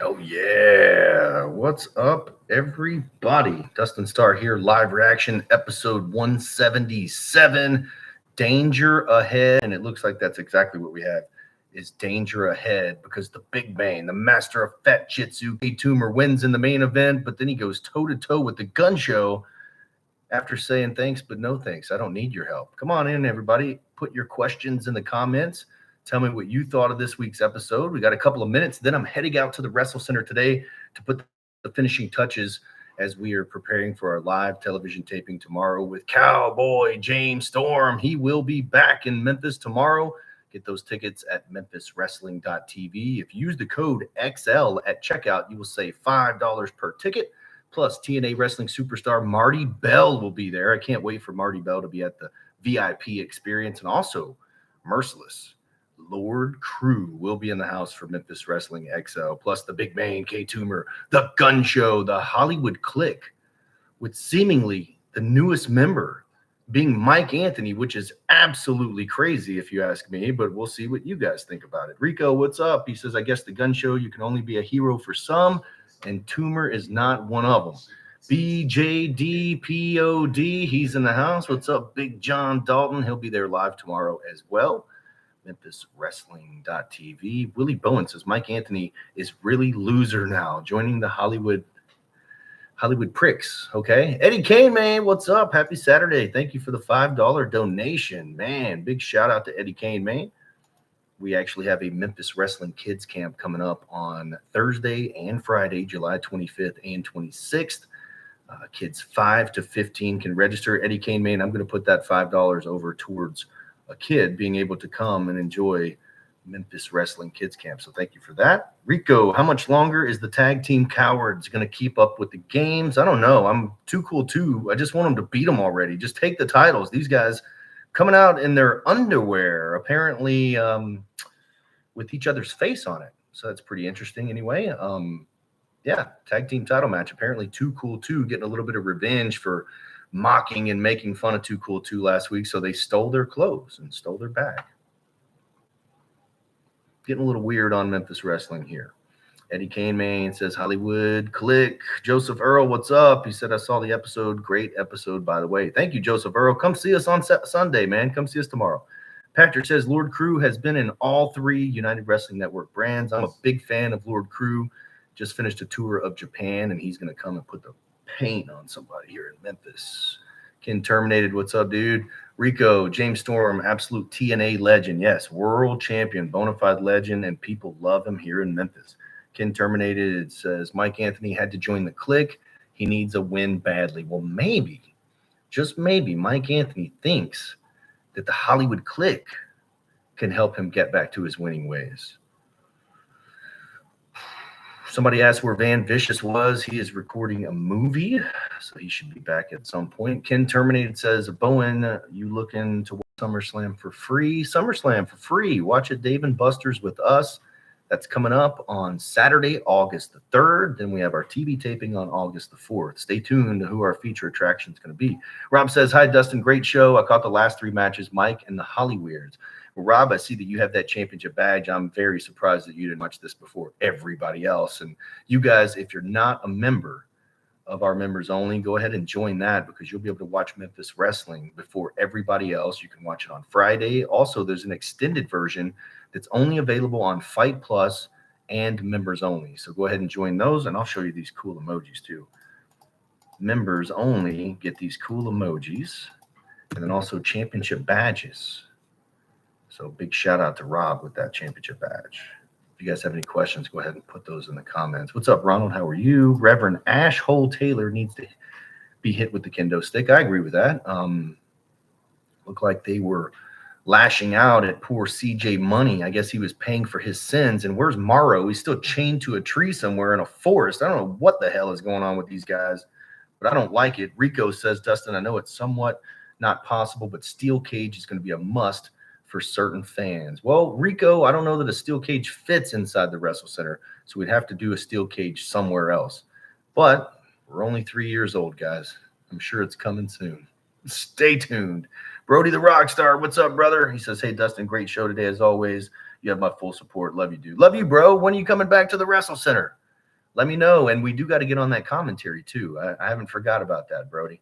Oh, yeah. What's up, everybody? Dustin Starr here, live reaction, episode 177. Danger ahead. And it looks like that's exactly what we have is danger ahead because the big man, the master of fat jitsu, K Toomer, wins in the main event, but then he goes toe to toe with the gun show after saying thanks, but no thanks. I don't need your help. Come on in, everybody. Put your questions in the comments. Tell me what you thought of this week's episode. We got a couple of minutes. Then I'm heading out to the Wrestle Center today to put the finishing touches as we are preparing for our live television taping tomorrow with Cowboy James Storm. He will be back in Memphis tomorrow. Get those tickets at memphiswrestling.tv. If you use the code XL at checkout, you will save $5 per ticket. Plus, TNA wrestling superstar Marty Bell will be there. I can't wait for Marty Bell to be at the VIP experience. And also, Merciless Lord Crew will be in the house for Memphis Wrestling XL. Plus, the big man, K Toomer, the Gun Show, the Hollywood Click, with seemingly the newest member being Mike Anthony, which is absolutely crazy if you ask me, but we'll see what you guys think about it. Rico, what's up? He says, I guess the Gun Show, you can only be a hero for some, and Toomer is not one of them. BJDPOD, he's in the house. What's up, Big John Dalton? He'll be there live tomorrow as well. MemphisWrestling.tv. Willie Bowen says Mike Anthony is really loser now, joining the Hollywood pricks. Okay. Eddie Kane, man, what's up? Happy Saturday. Thank you for the $5 donation. Man, big shout out to Eddie Kane, man. We actually have a Memphis Wrestling Kids Camp coming up on Thursday and Friday, July 25th and 26th. Kids 5 to 15 can register. Eddie Kane, man, I'm going to put that $5 over towards a kid being able to come and enjoy Memphis Wrestling Kids Camp. So thank you for that. Rico, how much longer is the tag team Cowards going to keep up with the games? I don't know. I'm too cool too. I just want them to beat them already. Just take the titles. These guys coming out in their underwear, apparently with each other's face on it. So that's pretty interesting anyway. Yeah, tag team title match. Apparently Too Cool 2 getting a little bit of revenge for mocking and making fun of Too Cool 2 last week. So they stole their clothes and stole their bag. Getting a little weird on Memphis Wrestling here. Eddie Kane, man, says Hollywood Click. Joseph Earl, what's up? He said, I saw the episode. Great episode, by the way. Thank you, Joseph Earl. Come see us on Sunday, man. Come see us tomorrow. Patrick says Lord Crew has been in all 3 United Wrestling Network brands. I'm a big fan of Lord Crew. Just finished a tour of Japan, and he's going to come and put the paint on somebody here in Memphis. Ken Terminated, what's up, dude? Rico, James Storm, absolute TNA legend. Yes, world champion, bona fide legend, and people love him here in Memphis. Ken Terminated says Mike Anthony had to join the clique. He needs a win badly. Well, maybe, just maybe, Mike Anthony thinks that the Hollywood clique can help him get back to his winning ways. Somebody asked where Van Vicious was. He is recording a movie, so he should be back at some point. Ken Terminated says, Bowen, you looking to watch SummerSlam for free? SummerSlam for free. Watch it, Dave and Buster's with us. That's coming up on Saturday, August the 3rd. Then we have our TV taping on August the 4th. Stay tuned to who our feature attraction is going to be. Rob says, hi, Dustin. Great show. I caught the last 3 matches, Mike and the Hollyweirds. Well, Rob, I see that you have that championship badge. I'm very surprised that you didn't watch this before everybody else. And you guys, if you're not a member of our members only, go ahead and join that because you'll be able to watch Memphis Wrestling before everybody else. You can watch it on Friday. Also, there's an extended version that's only available on Fight Plus and members only. So go ahead and join those, and I'll show you these cool emojis too. Members only get these cool emojis, and then also championship badges. So big shout out to Rob with that championship badge. If you guys have any questions, go ahead and put those in the comments. What's up, Ronald? How are you? Reverend Ash Hole Taylor needs to be hit with the kendo stick. I agree with that. Looked like they were lashing out at poor CJ Money. I guess he was paying for his sins. And where's Morrow? He's still chained to a tree somewhere in a forest. I don't know what the hell is going on with these guys, but I don't like it. Rico says, Dustin, I know it's somewhat not possible, but steel cage is going to be a must for certain fans. Well, Rico, I don't know that a steel cage fits inside the Wrestle Center, so we'd have to do a steel cage somewhere else. But we're only 3 years old, guys. I'm sure it's coming soon. Stay tuned. Brody the Rockstar, what's up, brother? He says, hey, Dustin, great show today as always. You have my full support. Love you, dude. Love you, bro. When are you coming back to the Wrestle Center? Let me know. And we do got to get on that commentary too. I haven't forgot about that, Brody.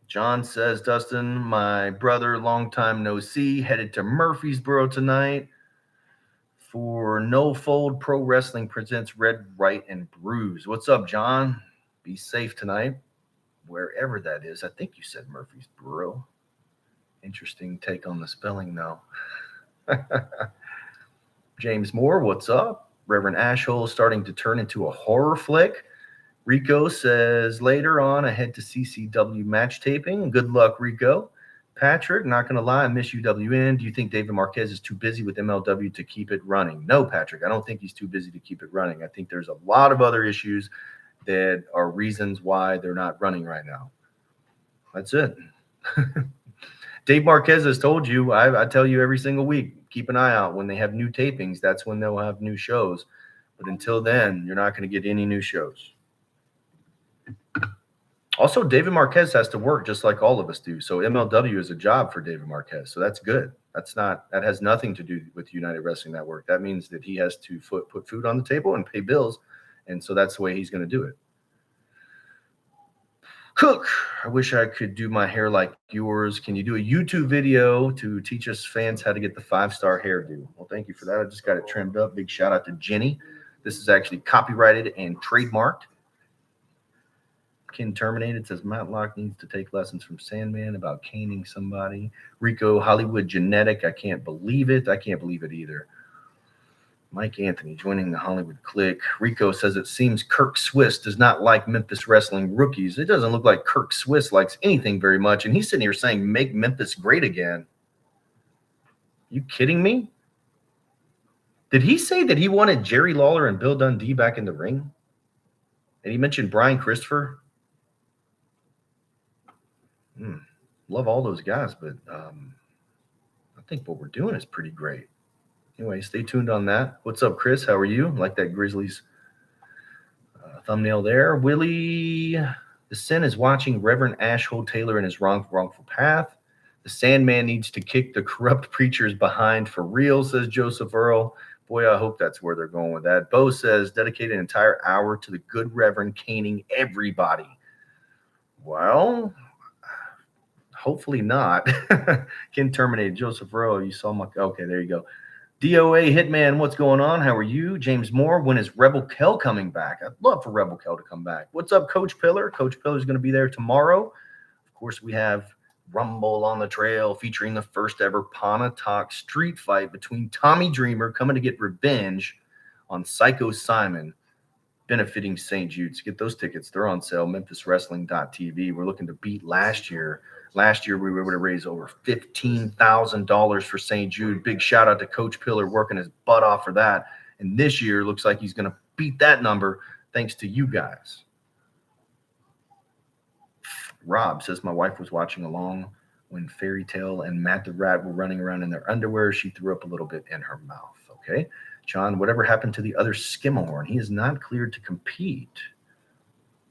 John says, Dustin, my brother, long time no see, headed to Murfreesboro tonight for No Fold Pro Wrestling presents Red, Right, and Bruise. What's up, John? Be safe tonight, wherever that is. I think you said Murfreesboro. Interesting take on the spelling, though. James Moore, what's up? Reverend Ashhole starting to turn into a horror flick. Rico says, later on, I head to CCW match taping. Good luck, Rico. Patrick, not going to lie, I miss UWN. Do you think David Marquez is too busy with MLW to keep it running? No, Patrick, I don't think he's too busy to keep it running. I think there's a lot of other issues that are reasons why they're not running right now. That's it. Dave Marquez has told you, I tell you every single week, keep an eye out. When they have new tapings, that's when they'll have new shows. But until then, you're not going to get any new shows. Also, David Marquez has to work just like all of us do. So MLW is a job for David Marquez. So that's good. That has nothing to do with United Wrestling Network. That means that he has to put food on the table and pay bills. And so that's the way he's going to do it. Cook, I wish I could do my hair like yours. Can you do a YouTube video to teach us fans how to get the 5-star hairdo? Well, thank you for that. I just got it trimmed up. Big shout out to Jenny. This is actually copyrighted and trademarked. Ken Terminated says Matlock needs to take lessons from Sandman about caning somebody. Rico Hollywood Genetic, I can't believe it. I can't believe it either. Mike Anthony joining the Hollywood clique. Rico says it seems Kirk Swiss does not like Memphis Wrestling rookies. It doesn't look like Kirk Swiss likes anything very much. And he's sitting here saying, make Memphis great again. You kidding me? Did he say that he wanted Jerry Lawler and Bill Dundee back in the ring? And he mentioned Brian Christopher. Love all those guys, but I think what we're doing is pretty great. Anyway, stay tuned on that. What's up, Chris? How are you? Like that Grizzlies thumbnail there. Willie, the Sin is watching Reverend Ashhole Taylor in his wrongful path. The Sandman needs to kick the corrupt preachers behind for real, says Joseph Earl. Boy, I hope that's where they're going with that. Bo says, dedicate an entire hour to the good Reverend caning everybody. Well, hopefully not. Ken Terminated. Joseph Earl, you saw my... Okay, there you go. DOA Hitman, what's going on? How are you? James Moore, when is Rebel Kell coming back? I'd love for Rebel Kell to come back. What's up, Coach Pillar? Coach Pillar is going to be there tomorrow. Of course, we have Rumble on the Trail featuring the first ever Pontotoc street fight between Tommy Dreamer coming to get revenge on Psycho Simon, benefiting St. Jude's. Get those tickets. They're on sale, memphiswrestling.tv. We're looking to beat last year. Last year, we were able to raise over $15,000 for St. Jude. Big shout out to Coach Pillar working his butt off for that. And this year, looks like he's going to beat that number thanks to you guys. Rob says, my wife was watching along when Fairy Tale and Matt the Rat were running around in their underwear. She threw up a little bit in her mouth. Okay. John, whatever happened to the other Skimmerhorn? He is not cleared to compete.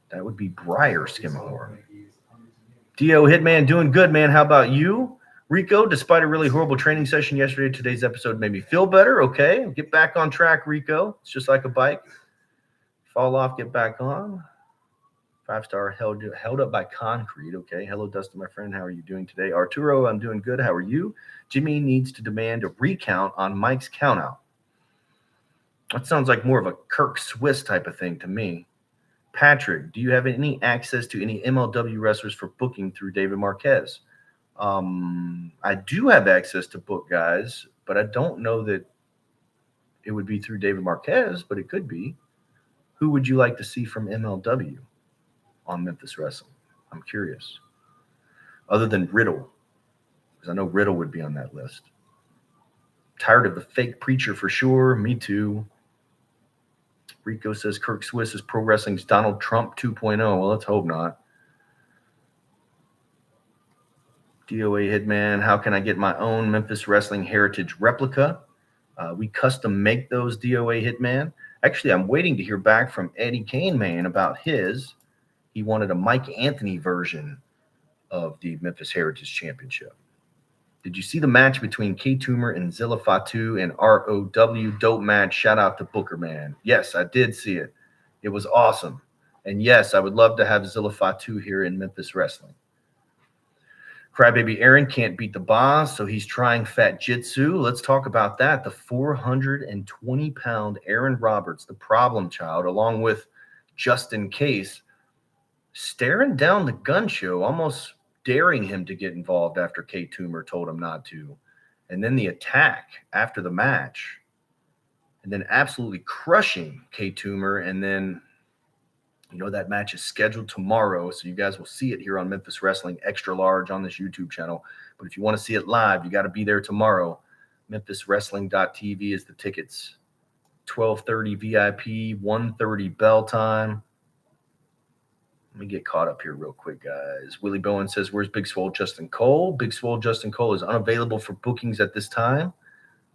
That would be Briar Skimmerhorn. Dio Hitman, doing good, man. How about you? Rico, despite a really horrible training session yesterday, today's episode made me feel better. Okay, get back on track, Rico. It's just like a bike. Fall off, get back on. 5-star held up by concrete. Okay, hello, Dustin, my friend. How are you doing today? Arturo, I'm doing good. How are you? Jimmy needs to demand a recount on Mike's countout. That sounds like more of a Kirk Swiss type of thing to me. Patrick, do you have any access to any MLW wrestlers for booking through David Marquez? I do have access to book guys, but I don't know that it would be through David Marquez, but it could be. Who would you like to see from MLW on Memphis Wrestling? I'm curious. Other than Riddle, because I know Riddle would be on that list. Tired of the fake preacher for sure. Me too. Rico says Kirk Swiss is pro wrestling's Donald Trump 2.0. Well, let's hope not. DOA Hitman, how can I get my own Memphis Wrestling Heritage replica? We custom make those, DOA Hitman. Actually, I'm waiting to hear back from Eddie Kane Man about his. He wanted a Mike Anthony version of the Memphis Heritage Championship. Did you see the match between K Toomer and Zilla Fatu and ROW? Dope match. Shout out to Booker Man. Yes, I did see it. It was awesome. And yes, I would love to have Zilla Fatu here in Memphis Wrestling. Crybaby Aaron can't beat the boss, so he's trying Fat Jitsu. Let's talk about that. The 420-pound Aaron Roberts, the problem child, along with Justin Case, staring down the gun show, almost daring him to get involved after Kate Toomer told him not to. And then the attack after the match, and then absolutely crushing Kate Toomer. And then, that match is scheduled tomorrow, so you guys will see it here on Memphis Wrestling Extra Large on this YouTube channel. But if you want to see it live, you got to be there tomorrow. MemphisWrestling.tv is the tickets. 12:30 VIP, 1:30 bell time. Let me get caught up here real quick, guys. Willie Bowen says, where's Big Swole Justin Cole? Big Swole Justin Cole is unavailable for bookings at this time,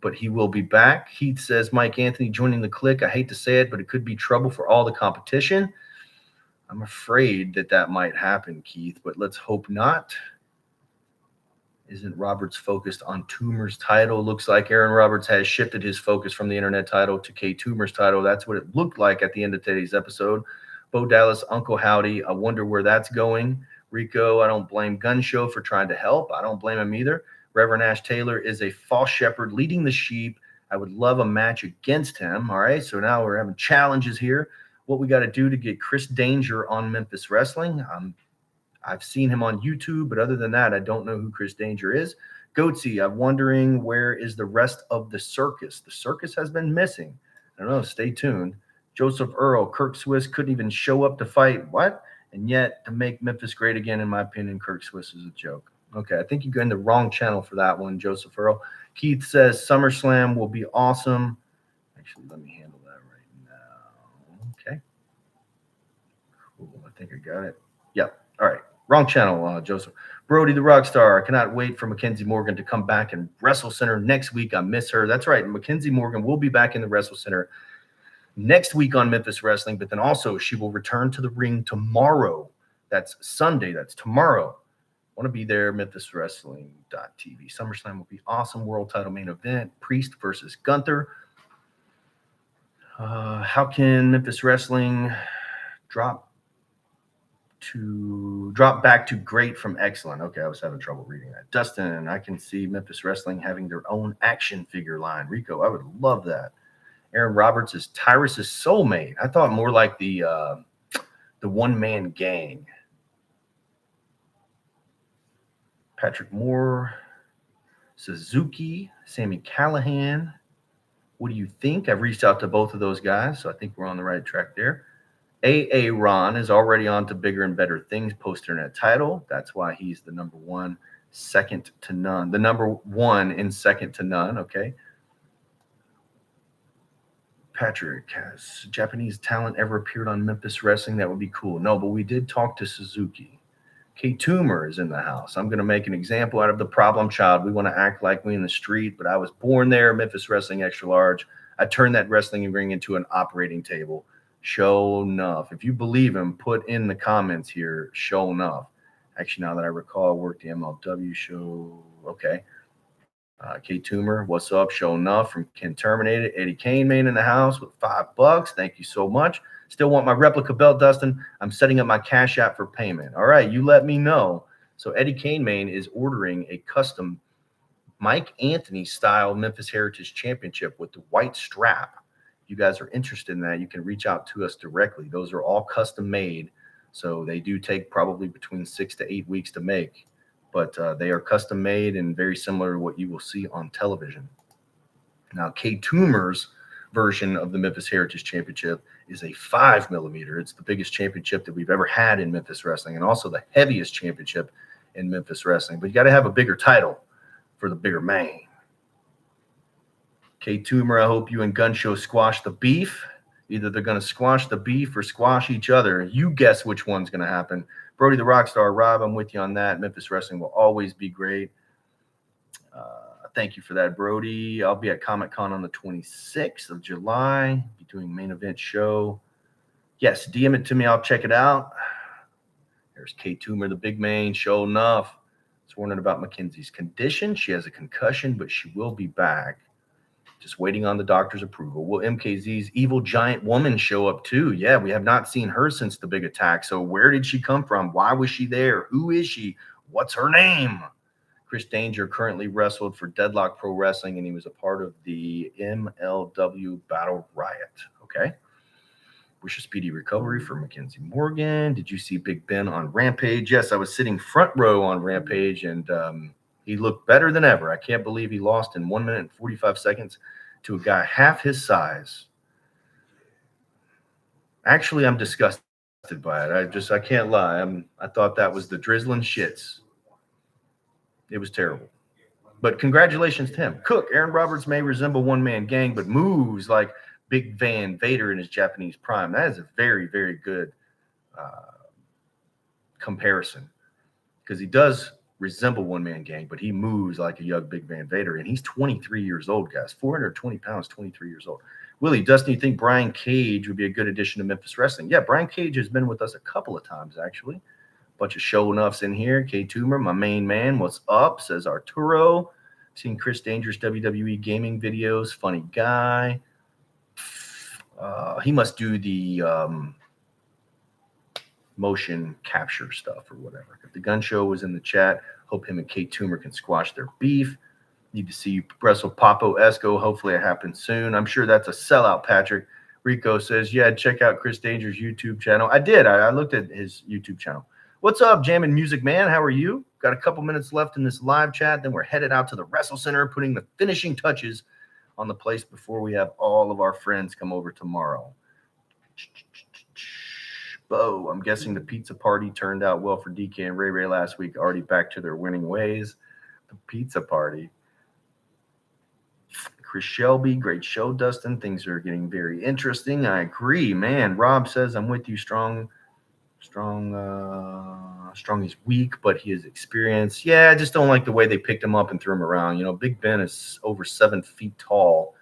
but he will be back. Heath says, Mike Anthony joining the clique. I hate to say it, but it could be trouble for all the competition. I'm afraid that might happen, Keith, but let's hope not. Isn't Roberts focused on Toomer's title? Looks like Aaron Roberts has shifted his focus from the internet title to Kate Toomer's title. That's what it looked like at the end of today's episode. Bo Dallas, Uncle Howdy, I wonder where that's going. Rico, I don't blame Gun Show for trying to help. I don't blame him either. Reverend Ash Taylor is a false shepherd leading the sheep. I would love a match against him. All right, so now we're having challenges here. What we got to do to get Chris Danger on Memphis Wrestling. I've seen him on YouTube, but other than that, I don't know who Chris Danger is. Goatsy, I'm wondering where is the rest of the circus? The circus has been missing. I don't know. Stay tuned. Joseph Earl, Kirk Swiss couldn't even show up to fight. What? And yet, to make Memphis great again, in my opinion, Kirk Swiss is a joke. Okay, I think you got in the wrong channel for that one, Joseph Earl. Keith says SummerSlam will be awesome. Actually, let me handle that right now. Okay. Cool. I think I got it. Yep. All right. Wrong channel, Joseph. Brody the Rockstar. I cannot wait for Mackenzie Morgan to come back in Wrestle Center next week. I miss her. That's right. Mackenzie Morgan will be back in the Wrestle Center next week on Memphis Wrestling, but then also she will return to the ring tomorrow. That's Sunday. That's tomorrow. Want to be there, MemphisWrestling.tv. SummerSlam will be awesome. World title main event. Priest versus Gunther. How can Memphis Wrestling drop back to great from excellent? Okay, I was having trouble reading that. Dustin, I can see Memphis Wrestling having their own action figure line. Rico, I would love that. Aaron Roberts is Tyrus's soulmate. I thought more like the one-man gang. Patrick Moore, Suzuki, Sammy Callahan. What do you think? I've reached out to both of those guys, so I think we're on the right track there. A.A. Ron is already on to bigger and better things, post-internet title. That's why he's the number one, second to none. The number one in second to none, okay? Patrick, has Japanese talent ever appeared on Memphis Wrestling? That would be cool. No, but we did talk to Suzuki. Kate Toomer is in the house. I'm going to make an example out of the problem child. We want to act like we in the street, but I was born there, Memphis Wrestling Extra Large. I turned that wrestling ring into an operating table. Show enough. If you believe him, put in the comments here, show enough. Actually, now that I recall, I worked the MLW show. Okay. Kate Toomer, what's up? Show enough from Ken Terminated. Eddie Kane Main in the house with $5. Thank you so much. Still want my replica belt, Dustin. I'm setting up my Cash App for payment. All right, you let me know. So Eddie Kane Main is ordering a custom Mike Anthony style Memphis Heritage Championship with the white strap. If you guys are interested in that, you can reach out to us directly. Those are all custom made. So they do take probably between 6 to 8 weeks to make. But they are custom made and very similar to what you will see on television. Now, Kate Toomer's version of the Memphis Heritage Championship is a 5mm. It's the biggest championship that we've ever had in Memphis Wrestling and also the heaviest championship in Memphis Wrestling. But you got to have a bigger title for the bigger man. Kate Toomer, I hope you and Gun Show squash the beef. Either they're going to squash the beef or squash each other. You guess which one's going to happen. Brody the Rockstar, Rob, I'm with you on that. Memphis Wrestling will always be great. Thank you for that, Brody. I'll be at Comic-Con on the 26th of July. Be doing main event show. Yes, DM it to me. I'll check it out. There's Kate Toomer, the big man. Show enough. It's warning about Mackenzie's condition. She has a concussion, but she will be back. Just waiting on the doctor's approval. Will MKZ's evil giant woman show up too? Yeah, we have not seen her since the big attack. So where did she come from? Why was she there? Who is she? What's her name? Chris Danger currently wrestled for Deadlock Pro Wrestling, and he was a part of the MLW Battle Riot. Okay. Wish a speedy recovery for Mackenzie Morgan. Did you see Big Ben on Rampage? Yes, I was sitting front row on Rampage, and he looked better than ever. I can't believe he lost in 1 minute and 45 seconds to a guy half his size. Actually, I'm disgusted by it. I can't lie. I thought that was the drizzling shits. It was terrible. But congratulations to him. Cook, Aaron Roberts may resemble one-man gang, but moves like Big Van Vader in his Japanese prime. That is a very, very good comparison, because he does resemble one-man gang, but he moves like a young Big Van Vader, and he's 23 years old, guys. 420 pounds, 23 years old. Willie, Dustin, you think Brian Cage would be a good addition to Memphis Wrestling? Yeah, Brian Cage has been with us a couple of times, actually. Bunch of show enoughs in here. K Toomer, my main man, what's up? Says Arturo. Seen Chris Danger's WWE gaming videos. Funny guy. He must do the motion capture stuff or whatever. If the gun show was in the chat, hope him and K Toomer can squash their beef. Need to see you wrestle Papo Esco. Hopefully it happens soon. I'm sure that's a sellout, Patrick. Rico says, yeah, check out Chris Danger's YouTube channel. I did. I looked at his YouTube channel. What's up, Jammin' Music Man? How are you? Got a couple minutes left in this live chat. Then we're headed out to the Wrestle Center, putting the finishing touches on the place before we have all of our friends come over tomorrow. Bo, I'm guessing the pizza party turned out well for DK and Ray Ray last week. Already back to their winning ways. The pizza party. Chris Shelby, great show, Dustin. Things are getting very interesting. I agree, man. Rob says, I'm with you. Strong is weak, but he is experienced. Yeah, I just don't like the way they picked him up and threw him around. You know, Big Ben is over 7 feet tall,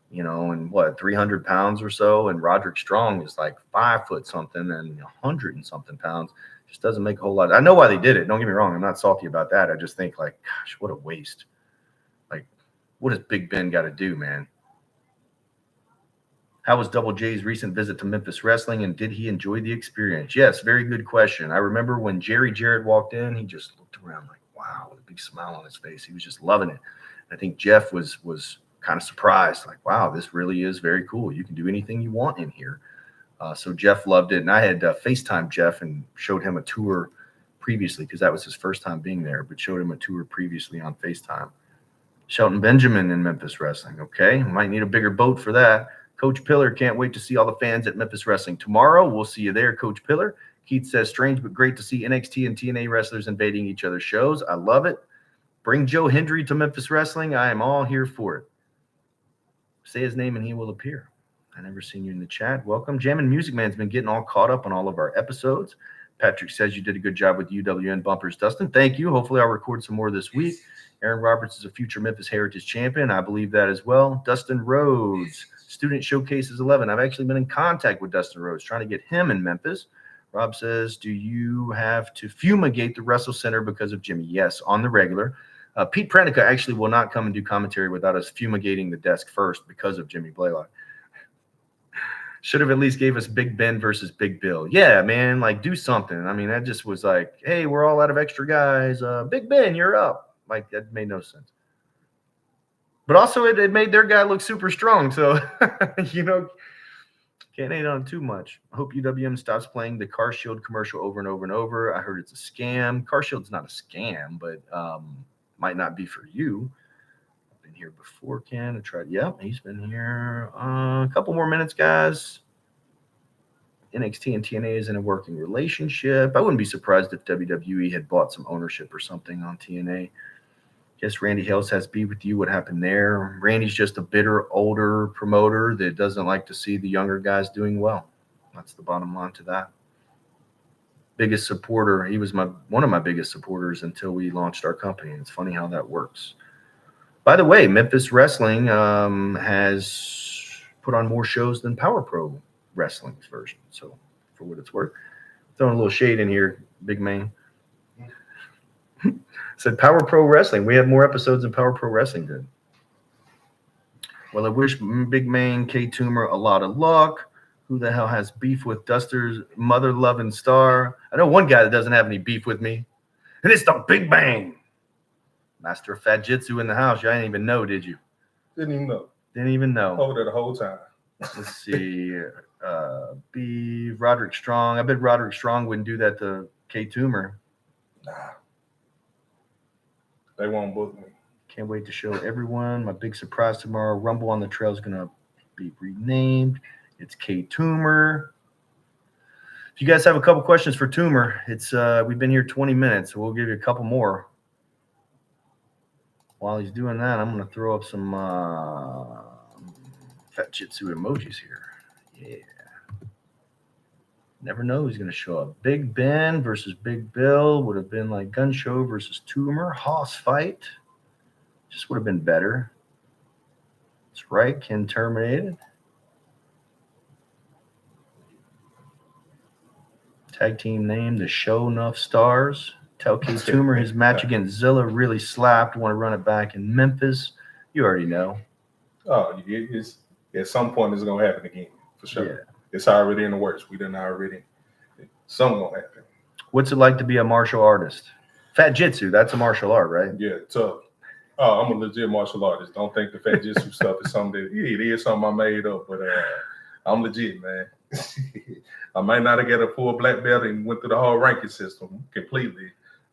you know, and 300 pounds or so. And Roderick Strong is like 5 foot something and 100 and something pounds. Just doesn't make a whole lot. I know why they did it. Don't get me wrong. I'm not salty about that. I just think, like, gosh, what a waste. Like, what does Big Ben got to do, man? How was Double J's recent visit to Memphis Wrestling, and did he enjoy the experience? Yes, very good question. I remember when Jerry Jarrett walked in, he just looked around like, wow, with a big smile on his face. He was just loving it. I think Jeff was kind of surprised, like, wow, this really is very cool. You can do anything you want in here. So Jeff loved it, and I had FaceTime Jeff and showed him a tour previously, because that was his first time being there, but showed him a tour previously on FaceTime. Shelton Benjamin in Memphis Wrestling. Okay, might need a bigger boat for that. Coach Pillar, can't wait to see all the fans at Memphis Wrestling tomorrow. We'll see you there, Coach Pillar. Keith says, strange but great to see NXT and TNA wrestlers invading each other's shows. I love it. Bring Joe Hendry to Memphis Wrestling. I am all here for it. Say his name and he will appear. I never seen you in the chat. Welcome. Jammin' Music Man's been getting all caught up on all of our episodes. Patrick says you did a good job with UWN bumpers, Dustin. Thank you. Hopefully I'll record some more this week. Aaron Roberts is a future Memphis Heritage champion. I believe that as well. Dustin Rhodes, Student Showcases 11. I've actually been in contact with Dustin Rhodes, trying to get him in Memphis. Rob says, do you have to fumigate the Wrestle Center because of Jimmy? Yes, on the regular. Pete Pranica actually will not come and do commentary without us fumigating the desk first because of Jimmy Blaylock. Should have at least gave us Big Ben versus Big Bill. Yeah, man, like, do something. I mean, that just was like, hey, we're all out of extra guys. Big Ben, you're up. Like, that made no sense. But also, it made their guy look super strong. So, you know, can't hate on too much. I hope UWM stops playing the Car Shield commercial over and over and over. I heard it's a scam. Car Shield's not a scam, but might not be for you. I've been here before, Ken. I tried. Yep, he's been here. A couple more minutes, guys. NXT and TNA is in a working relationship. I wouldn't be surprised if WWE had bought some ownership or something on TNA. Guess Randy Hales has beef with you. What happened there? Randy's just a bitter, older promoter that doesn't like to see the younger guys doing well. That's the bottom line to that. Biggest supporter. He was one of my biggest supporters until we launched our company. It's funny how that works. By the way, Memphis Wrestling has put on more shows than Power Pro Wrestling's version. So for what it's worth, throwing a little shade in here, big man. Said Power Pro Wrestling. We have more episodes than Power Pro Wrestling did. Well, I wish Big Man K Toomer a lot of luck. Who the hell has beef with Duster's mother-loving star? I know one guy that doesn't have any beef with me, and it's the Big Bang. Master of Fat Jitsu in the house. You didn't even know, did you? Didn't even know. Didn't even know. Over there the whole time. Let's see. B. Roderick Strong. I bet Roderick Strong wouldn't do that to K Toomer. Nah. They won't book me. Can't wait to show everyone my big surprise tomorrow. Rumble on the Trail is going to be renamed. It's K Toomer. If you guys have a couple questions for Toomer, it's we've been here 20 minutes, so we'll give you a couple more. While he's doing that, I'm going to throw up some Fat Jitsu emojis here. Yeah. Never know who's going to show up. Big Ben versus Big Bill would have been like Gun Show versus Toomer. Hoss fight. Just would have been better. That's right. Ken terminated. Tag team name, the Show Enough Stars. Tell K Toomer his match against Zilla really slapped. Want to run it back in Memphis. You already know. Oh, at some point it's going to happen again, for sure. Yeah. It's already in the works. We done already. Something will happen. What's it like to be a martial artist? Fat Jitsu, that's a martial art, right? Yeah, tough. Oh, I'm a legit martial artist. Don't think the Fat Jitsu stuff is something that, it is something I made up, but I'm legit, man. I might not have got a full black belt and went through the whole ranking system completely,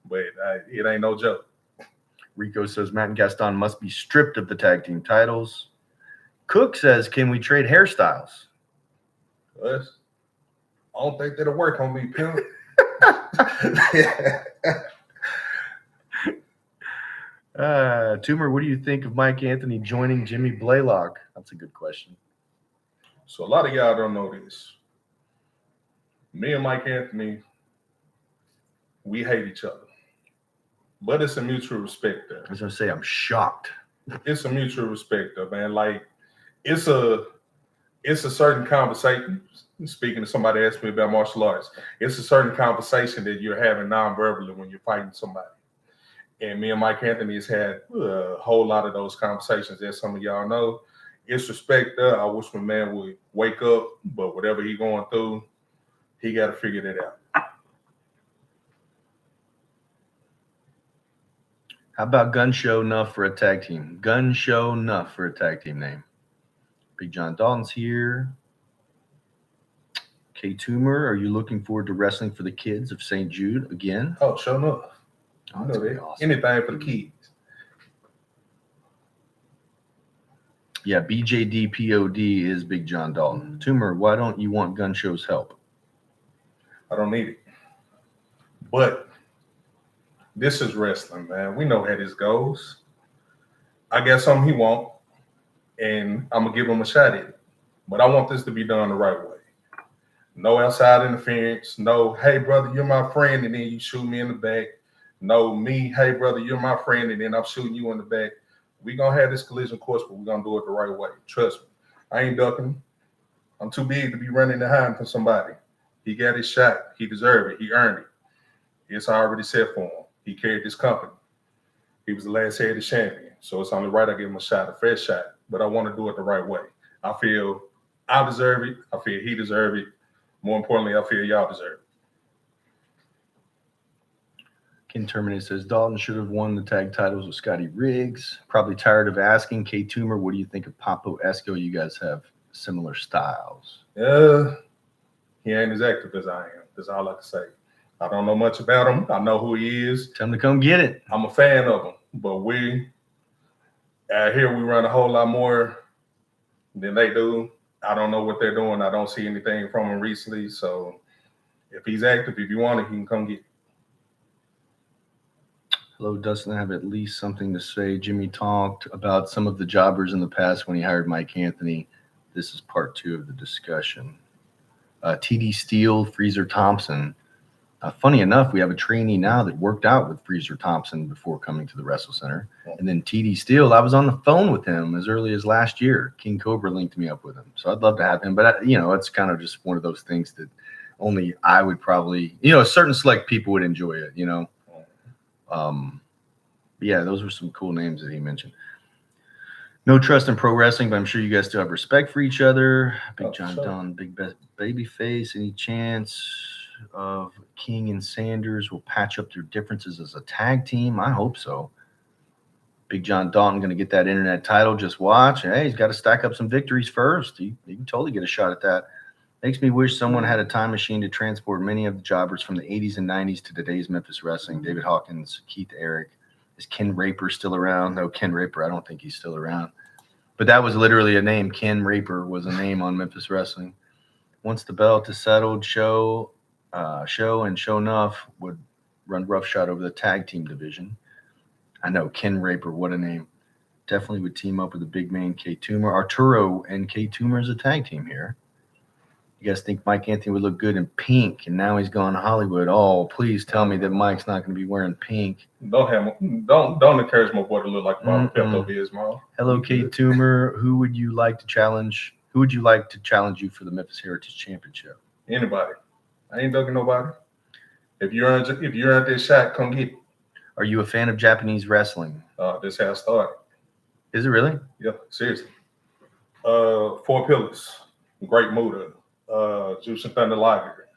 but it ain't no joke. Rico says Matt and Gaston must be stripped of the tag team titles. Cook says, can we trade hairstyles? Us? I don't think that'll work on me, pimp. Toomer, what do you think of Mike Anthony joining Jimmy Blaylock? That's a good question. So a lot of y'all don't know this. Me and Mike Anthony, we hate each other. But it's a mutual respect there. I was going to say, I'm shocked. It's a mutual respect there, man. Like, it's a certain conversation. Speaking to somebody asked me about martial arts, it's a certain conversation that you're having non-verbally when you're fighting somebody. And me and Mike Anthony has had a whole lot of those conversations, as some of y'all know. It's respect there. I wish my man would wake up, but whatever he's going through, he got to figure that out. How about Gun Show Enough for a tag team? Gun Show Enough for a tag team name. Big John Dalton's here. K Toomer, are you looking forward to wrestling for the kids of St. Jude again? Oh, sure enough. Oh, that's awesome. Anything for the kids. Yeah, BJDPOD is Big John Dalton. Toomer, why don't you want Gun Show's help? I don't need it. But this is wrestling, man. We know how this goes. I got something he won't, and I'm going to give him a shot at it. But I want this to be done the right way. No outside interference. No, hey, brother, you're my friend, and then you shoot me in the back. No, me, hey, brother, you're my friend, and then I'm shooting you in the back. We're going to have this collision course, but we're going to do it the right way. Trust me. I ain't ducking. I'm too big to be running behind from somebody. He got his shot. He deserved it. He earned it. It's already set for him. He carried this company. He was the last heritage champion. So it's only right I give him a shot, a fair shot. But I want to do it the right way. I feel I deserve it. I feel he deserves it. More importantly, I feel y'all deserve it. Ken Terminator says Dalton should have won the tag titles with Scotty Riggs. Probably tired of asking. K Toomer, what do you think of Papo Esco? You guys have similar styles. He ain't as active as I am. That's all I can say. I don't know much about him. I know who he is. Tell him to come get it. I'm a fan of him. But we out here, we run a whole lot more than they do. I don't know what they're doing. I don't see anything from him recently. So if he's active, if you want it, he can come get it. Hello, Dustin. I have at least something to say. Jimmy talked about some of the jobbers in the past when he hired Mike Anthony. This is part 2 of the discussion. TD Steele, Freezer Thompson. Funny enough, we have a trainee now that worked out with Freezer Thompson before coming to the Wrestle Center. And then TD Steele, I was on the phone with him as early as last year. King Cobra linked me up with him. So I'd love to have him. But, it's kind of just one of those things that only I would probably, certain select people would enjoy it, Yeah, those were some cool names that he mentioned. No trust in pro wrestling, but I'm sure you guys still have respect for each other. Big Oh, John sure. Don, baby face. Any chance of King and Sanders will patch up their differences as a tag team? I hope so. Big John Dalton going to get that internet title. Just watch. Hey, he's got to stack up some victories first. He can totally get a shot at that. Makes me wish someone had a time machine to transport many of the jobbers from the 80s and 90s to today's Memphis Wrestling. David Hawkins, Keith Eric. Is Ken Raper still around? No, Ken Raper, I don't think he's still around. But that was literally a name. Ken Raper was a name on Memphis Wrestling. Once the belt is settled, show enough would run roughshod over the tag team division. I know, Ken Raper, what a name. Definitely would team up with the big man K Toomer. Arturo and K Toomer is a tag team here. You guys think Mike Anthony would look good in pink, and now he's gone to Hollywood? Oh, please tell me that Mike's not going to be wearing pink. Don't encourage my boy to look like Pepto Bismol. Hello, K Toomer. Who would you like to challenge? Who would you like to challenge you for the Memphis Heritage Championship? Anybody. I ain't ducking nobody. If you're on this shot, come get it. Are you a fan of Japanese wrestling? This how it started. Is it really? Yeah, seriously. 4 Pillars, Great Muda, Jushin Thunder Liger,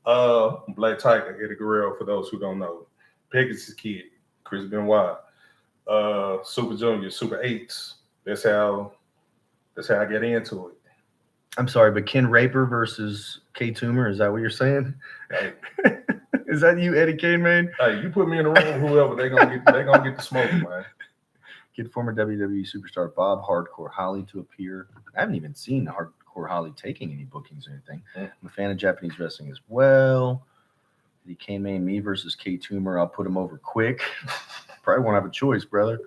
Black Tiger, Eddie Guerrero, for those who don't know, Pegasus Kid, Chris Benoit, Super Junior, Super 8s. That's how I get into it. I'm sorry, but Ken Raper versus K Toomer, is that what you're saying? Hey, Is that you, Eddie Kane, man? hey, you put me in the room, whoever, they gonna get the smoke, man. Get former WWE superstar Bob Hardcore Holly to appear. I haven't even seen Hardcore Holly taking any bookings or anything. I'm a fan of Japanese wrestling as well. Eddie Kane, man, me versus K Toomer. I'll put him over quick. Probably won't have a choice, brother.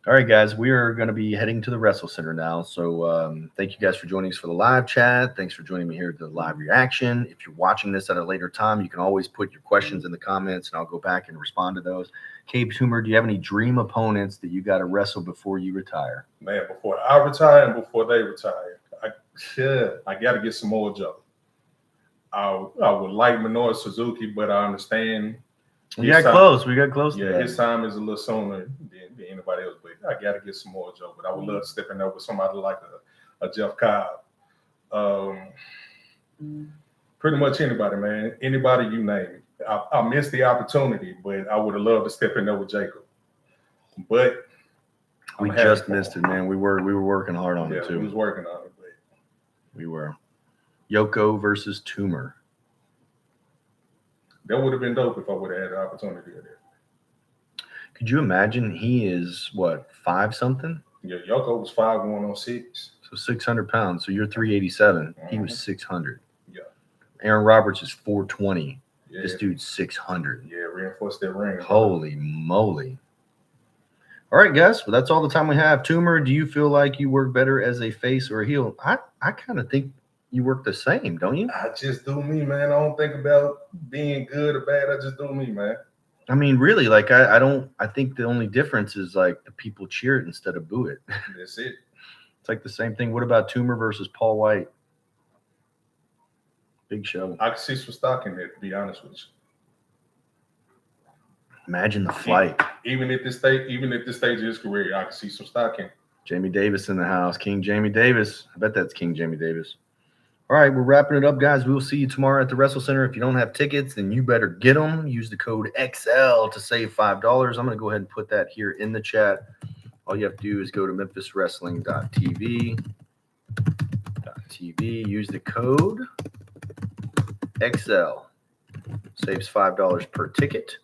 All right, guys, we are going to be heading to the Wrestle Center now. So thank you guys for joining us for the live chat. Thanks for joining me here at the live reaction. If you're watching this at a later time, you can always put your questions in the comments, and I'll go back and respond to those. K Toomer, do you have any dream opponents that you got to wrestle before you retire? Man, before I retire and before they retire, I got to get some more Joe. I would like Minoru Suzuki, but I understand. We got close. We got close. Yeah, his time is a little sooner than anybody else, but I got to get some more Joe. But I would love stepping up with somebody like a Jeff Cobb. Pretty much anybody, man. Anybody you name it. I missed the opportunity, but I would have loved to step in there with Jacob. But we just missed it, man. We were working hard on it too. We was working on it, but we were. Yoko versus Toomer. That would have been dope if I would have had the opportunity of that. Could you imagine? He is what, 5-something? Yeah, Yoko was 5'1" So 600 pounds. So you're 387. He was 600. Yeah. Aaron Roberts is 420. Yeah. This dude's 600. Yeah, reinforce that ring. Holy moly. All right, guys. Well, that's all the time we have. Toomer, do you feel like you work better as a face or a heel? I kind of think you work the same, don't you? I just do me, man. I don't think about being good or bad. I just do me, man. I mean, really, like I think the only difference is like the people cheer it instead of boo it. That's it. It's like the same thing. What about Toomer versus Paul White? Big show. I can see some stock in there, to be honest with you. Imagine the flight. Even at this stage of his career, I can see some stock in it. Jamie Davis in the house. King Jamie Davis. I bet that's King Jamie Davis. All right, we're wrapping it up, guys. We'll see you tomorrow at the Wrestle Center. If you don't have tickets, then you better get them. Use the code XL to save $5. I'm going to go ahead and put that here in the chat. All you have to do is go to memphiswrestling.tv. Use the code XL. Saves $5 per ticket.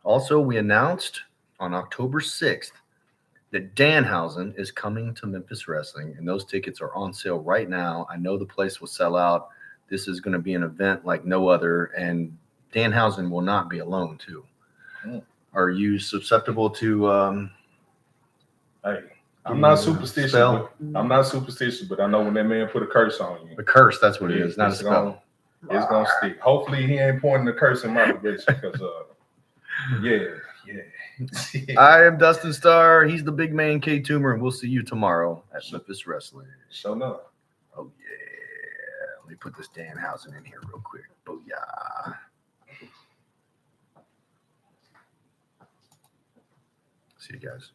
Also, we announced on October 6th that Danhausen is coming to Memphis Wrestling, and those tickets are on sale right now. I know the place will sell out. This is going to be an event like no other, and Danhausen will not be alone, too. Are you susceptible to hey, I'm not superstitious. But I know when that man put a curse on you. A curse, that's what it is, not a spell. It's going to stick. Hopefully, he ain't pointing the curse in my direction because, yeah. I am Dustin Starr. He's the big man, K Toomer, and we'll see you tomorrow at Memphis Wrestling. Show enough. Oh, yeah. Let me put this Danhausen in here real quick. Booyah. See you guys.